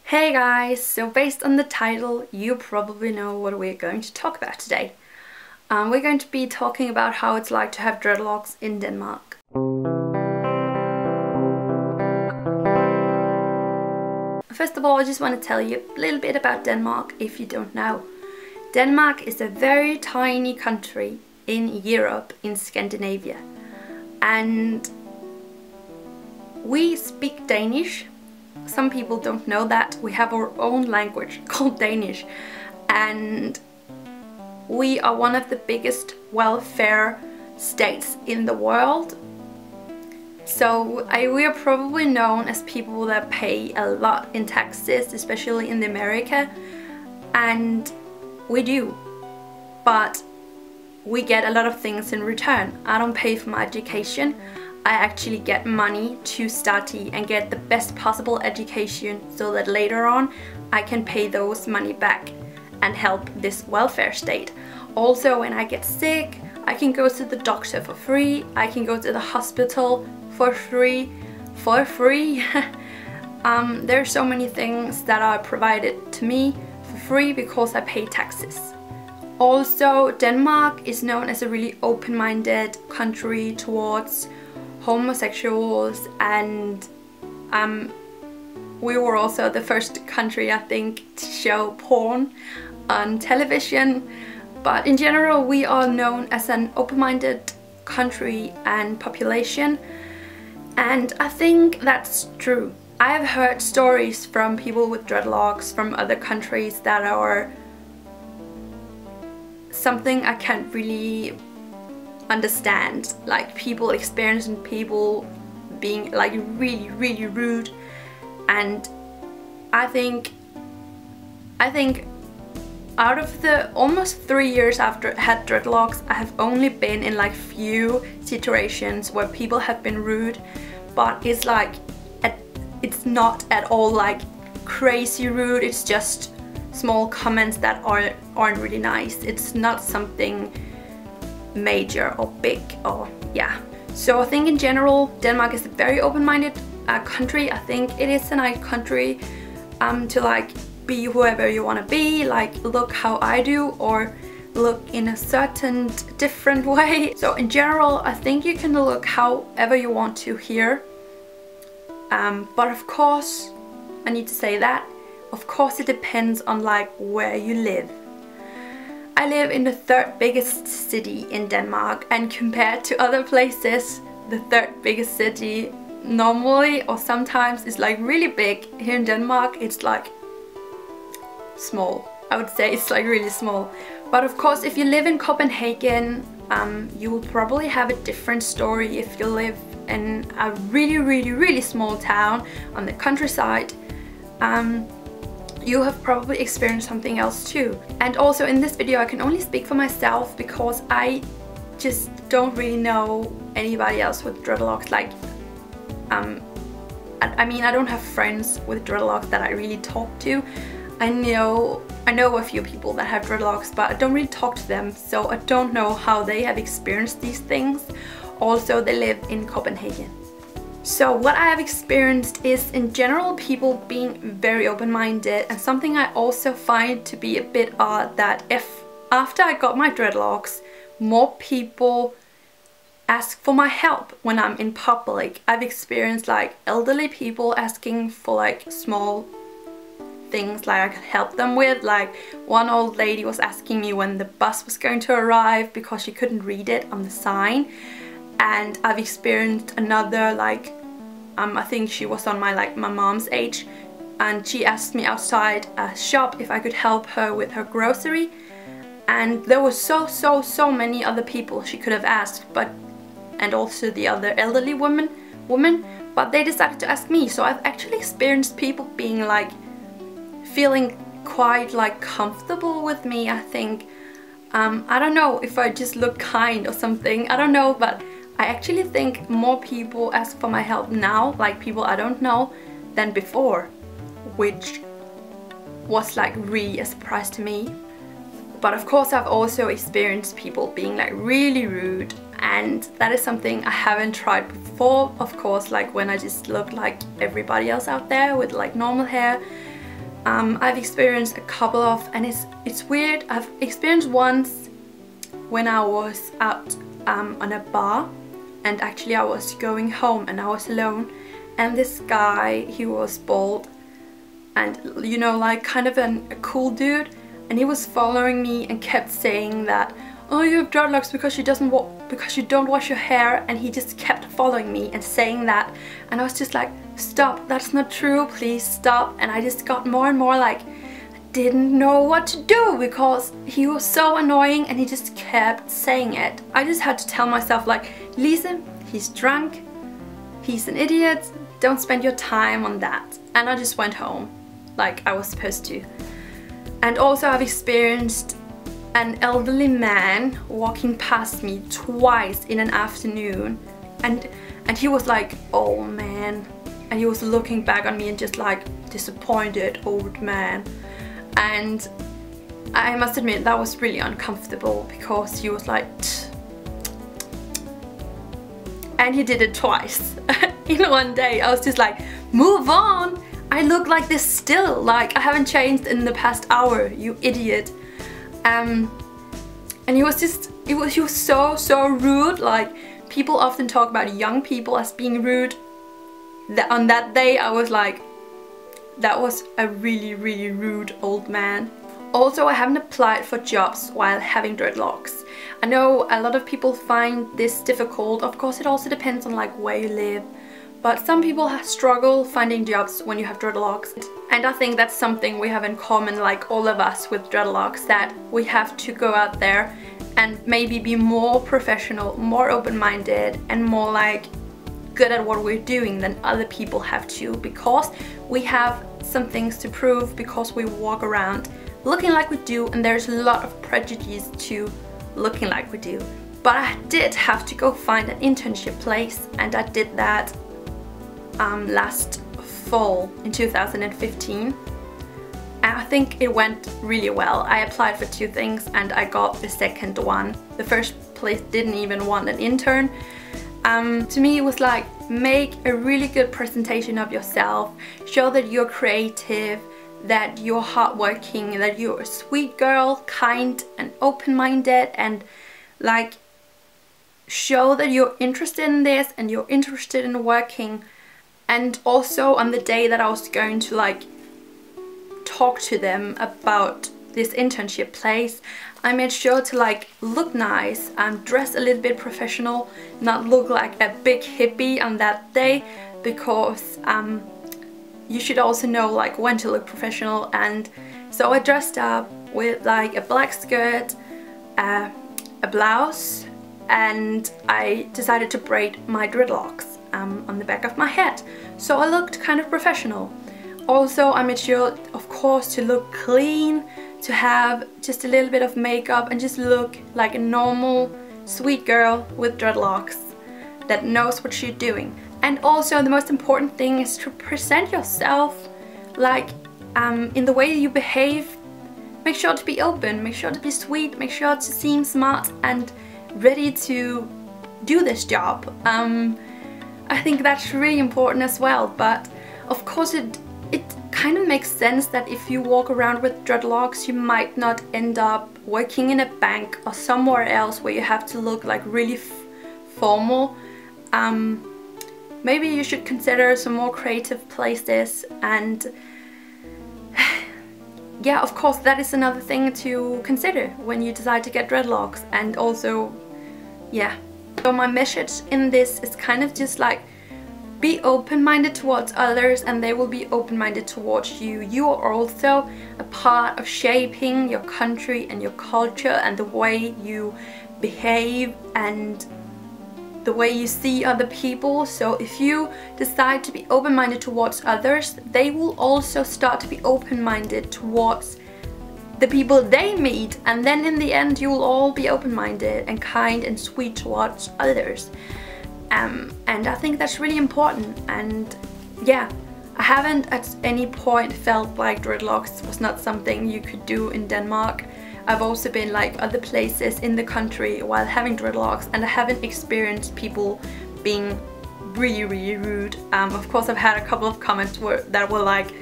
Hey guys, so based on the title, you probably know what we're going to talk about today. We're going to be talking about how it's like to have dreadlocks in Denmark. First of all, I just want to tell you a little bit about Denmark if you don't know. Denmark is a very tiny country in Europe, in Scandinavia. And we speak Danish. Some people don't know that. We have our own language called Danish, and we are one of the biggest welfare states in the world. So we are probably known as people that pay a lot in taxes, especially in America, and we do, but we get a lot of things in return. I don't pay for my education. I actually get money to study and get the best possible education so that later on I can pay those money back and help this welfare state. Also, when I get sick, I can go to the doctor for free. I can go to the hospital for free. There are so many things that are provided to me for free because I pay taxes. Also, Denmark is known as a really open-minded country towards homosexuals, and we were also the first country, I think, to show porn on television. But in general, we are known as an open-minded country and population, and I think that's true. I have heard stories from people with dreadlocks from other countries that are something I can't really understand, like people experiencing people being like really rude. And I think out of the almost 3 years after I had dreadlocks, I have only been in like few situations where people have been rude, but it's like it's not at all like crazy rude. It's just small comments that aren't really nice. It's not something major or big, or yeah. So I think in general Denmark is a very open-minded country. I think it is a nice country to like be whoever you want to be, like look how I do or look in a certain different way. So in general I think you can look however you want to here, but of course I need to say that of course it depends on like where you live. I live in the third biggest city in Denmark, and compared to other places, the third biggest city normally or sometimes is like really big. Here in Denmark it's like small. I would say it's like really small. But of course if you live in Copenhagen, you will probably have a different story. If you live in a really small town on the countryside, you have probably experienced something else too. And also in this video I can only speak for myself because I just don't really know anybody else with dreadlocks. Like I mean, I don't have friends with dreadlocks that I really talk to. I know a few people that have dreadlocks, but I don't really talk to them, so I don't know how they have experienced these things. Also, they live in Copenhagen. So what I have experienced is in general people being very open-minded, and something I also find to be a bit odd, that if after I got my dreadlocks more people ask for my help when I'm in public. I've experienced like elderly people asking for like small things like I could help them with. Like one old lady was asking me when the bus was going to arrive because she couldn't read it on the sign. And I've experienced another, like I think she was on my mom's age, and she asked me outside a shop if I could help her with her grocery, and there were so many other people she could have asked, and also the other elderly woman, but they decided to ask me. So I've actually experienced people being like feeling quite like comfortable with me, I think. I don't know if I just look kind or something, I don't know, but I actually think more people ask for my help now, like people I don't know, than before, which was like really a surprise to me. But of course I've also experienced people being like really rude, and that is something I haven't tried before. Of course, like when I just look like everybody else out there with like normal hair. I've experienced a couple of, and it's weird, I've experienced once when I was out on a bar, and actually I was going home and I was alone, and this guy, he was bald and, you know, like kind of a cool dude, and he was following me and kept saying that, oh, you have dreadlocks because you don't wash your hair, and he just kept following me and saying that, and I was just like, stop, that's not true, please stop. And I just got more and more like, I didn't know what to do because he was so annoying and he just kept saying it. I just had to tell myself like, Lisa, he's drunk, he's an idiot, don't spend your time on that. And I just went home like I was supposed to. And also I've experienced an elderly man walking past me twice in an afternoon, and he was like, oh man, and he was looking back on me and just like, disappointed old man. And I must admit that was really uncomfortable because he was like, tch. And he did it twice in one day. I was just like, move on, I look like this still, like I haven't changed in the past hour, you idiot. And he was so rude. Like, people often talk about young people as being rude. On that day I was like, that was a really rude old man. Also, I haven't applied for jobs while having dreadlocks. I know a lot of people find this difficult. Of course it also depends on like where you live, but some people struggle finding jobs when you have dreadlocks. And I think that's something we have in common, like all of us with dreadlocks, that we have to go out there and maybe be more professional, more open-minded, and more like good at what we're doing than other people have to, because we have some things to prove, because we walk around looking like we do, and there's a lot of prejudice to looking like we do. But I did have to go find an internship place, and I did that last fall in 2015, and I think it went really well. I applied for 2 things and I got the second one. The first place didn't even want an intern. To me it was like, make a really good presentation of yourself, show that you're creative, that you're hardworking, that you're a sweet girl, kind and open-minded, and like show that you're interested in this and you're interested in working. And also on the day that I was going to like talk to them about this internship place, I made sure to like look nice and dress a little bit professional, not look like a big hippie on that day, because you should also know like when to look professional. And so I dressed up with like a black skirt, a blouse, and I decided to braid my dreadlocks on the back of my head, so I looked kind of professional. Also, I made sure, of course, to look clean, to have just a little bit of makeup and just look like a normal sweet girl with dreadlocks that knows what she's doing. And also the most important thing is to present yourself like in the way you behave. Make sure to be open, make sure to be sweet, make sure to seem smart and ready to do this job. I think that's really important as well. But of course it kind of makes sense that if you walk around with dreadlocks, you might not end up working in a bank or somewhere else where you have to look like really formal. Maybe you should consider some more creative places. And yeah, of course that is another thing to consider when you decide to get dreadlocks. And also, yeah, so my message in this is kind of just like, be open-minded towards others and they will be open-minded towards you. You are also a part of shaping your country and your culture and the way you behave and the way you see other people. So if you decide to be open-minded towards others, they will also start to be open-minded towards the people they meet, and then in the end you will all be open-minded and kind and sweet towards others. And I think that's really important. And yeah, I haven't at any point felt like dreadlocks was not something you could do in Denmark. I've also been like other places in the country while having dreadlocks, and I haven't experienced people being really rude. Of course I've had a couple of comments that were like,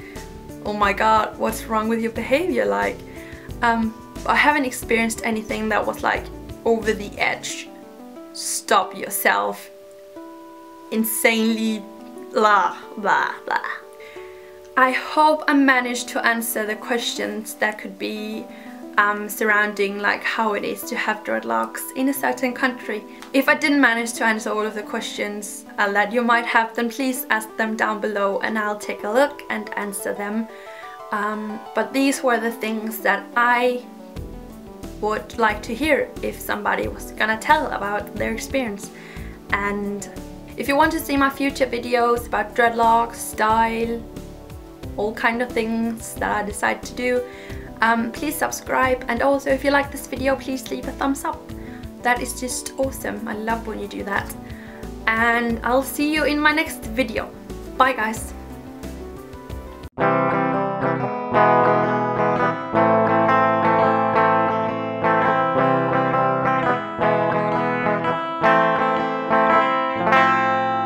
oh my god, what's wrong with your behavior? Like, I haven't experienced anything that was like over the edge, stop yourself, insanely blah blah blah. I hope I managed to answer the questions that could be surrounding like how it is to have dreadlocks in a certain country. If I didn't manage to answer all of the questions that you might have, then please ask them down below and I'll take a look and answer them. But these were the things that I would like to hear if somebody was gonna tell about their experience. And if you want to see my future videos about dreadlocks, style, all kind of things that I decide to do, please subscribe, and also if you like this video, please leave a thumbs up. That is just awesome. I love when you do that. And I'll see you in my next video. Bye guys.